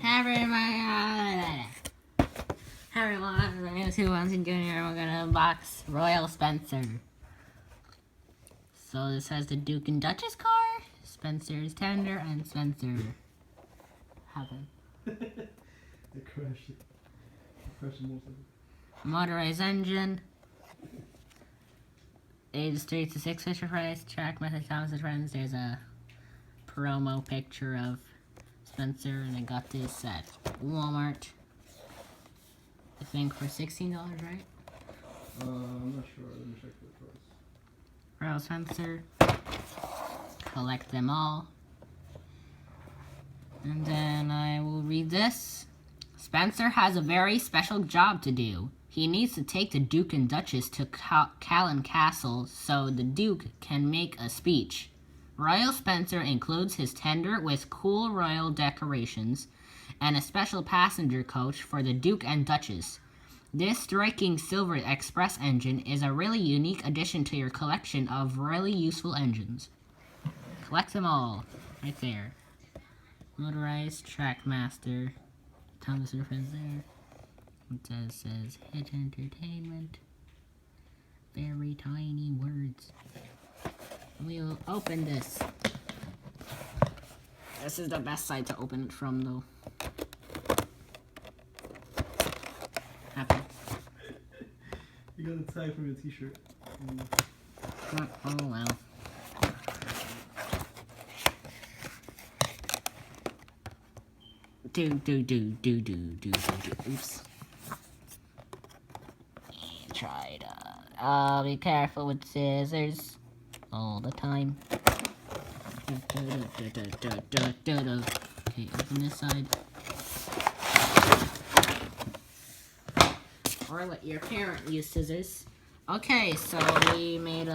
Hi everyone, my name is Hugo Jr and we're gonna unbox Royal Spencer. So this has the Duke and Duchess car, Spencer's tender, and Spencer happened. It crashed. It crashed most of it. Motorized engine. Ages 3 to 6 Fisher Price. Track method Thomas and Friends. There's a promo picture of Spencer, and I got this at Walmart. I think for $16, right? I'm not sure. Let me check the price. Royal Spencer. Collect them all. And then I will read this. Spencer has a very special job to do. He needs to take the Duke and Duchess to Callan Castle so the Duke can make a speech. Royal Spencer includes his tender with cool royal decorations and a special passenger coach for the Duke and Duchess. This striking silver express engine is a really unique addition to your collection of really useful engines. Collect them all. Right there. Motorized Trackmaster. Thomas and Friends there. It says Hit Entertainment. Very tiny words. We'll open this. This is the best side to open it from, though. Happy. You got the tag from your t-shirt. Oh well. Oops. Try to. Be careful with scissors all the time. Okay, open this side. Or let your parent use scissors. Okay, so we made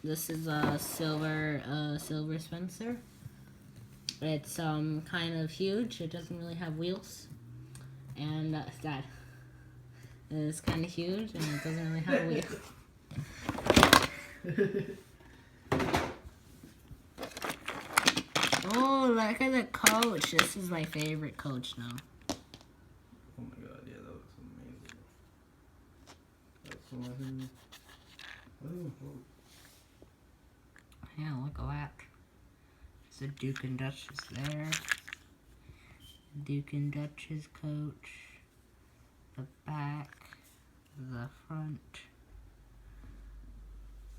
this is a silver Spencer. It's kind of huge. It doesn't really have wheels. And that is kind of huge, and it doesn't really have wheels. Oh, look at the coach. This is my favorite coach now. Oh my god, yeah, that looks amazing. That's so amazing. Yeah, look at that. There's a Duke and Duchess there. Duke and Duchess coach. The back. The front.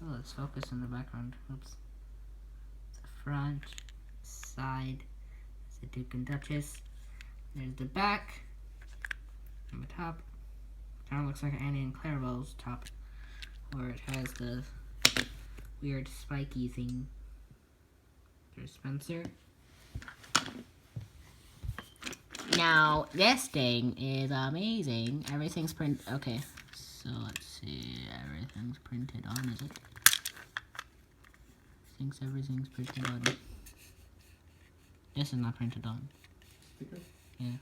Oh, let's focus on the background. Oops. The front. Side. There's the Duke and Duchess. There's the back. On the top. Kind of looks like Annie and Clarabelle's top. Where it has the weird spiky thing. There's Spencer. Now, this thing is amazing. Everything's printed. Okay, so let's see. Everything's printed on, is it? Thinks everything's printed on. This is not printed on. Sticker? Yeah.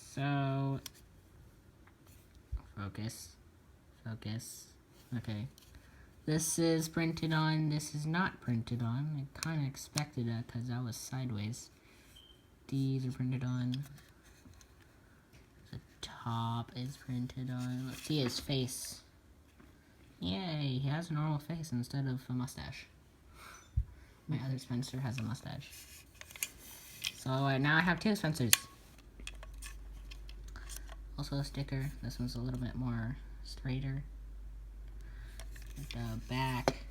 So, focus. Okay. This is printed on. This is not printed on. I kind of expected that because that was sideways. These are printed on. The top is printed on. Let's see his face. Yay, he has a normal face instead of a mustache. My other Spencer has a mustache. So now I have two Spencers. Also a sticker. This one's a little bit more straighter. The back.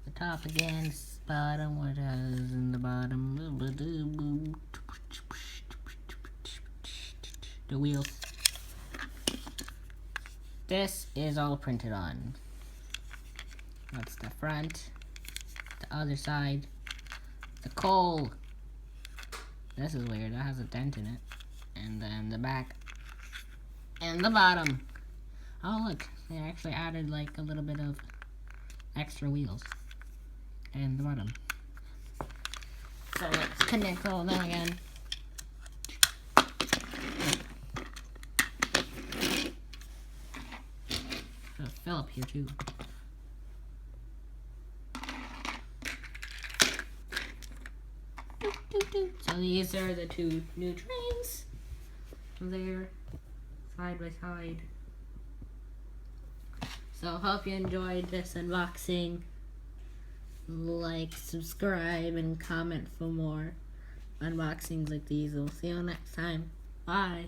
The top again. Bottom. What is in the bottom? The wheels. This is all printed on. That's the front. The other side. The coal. This is weird. That has a dent in it. And then the back. And the bottom. Oh look, they actually added like a little bit of extra wheels. And the bottom. So let's connect all of them again. There's a Philip here too. So these are the two new trains. They're side by side. So hope you enjoyed this unboxing. Like, subscribe, and comment for more unboxings like these. We'll see you next time. Bye.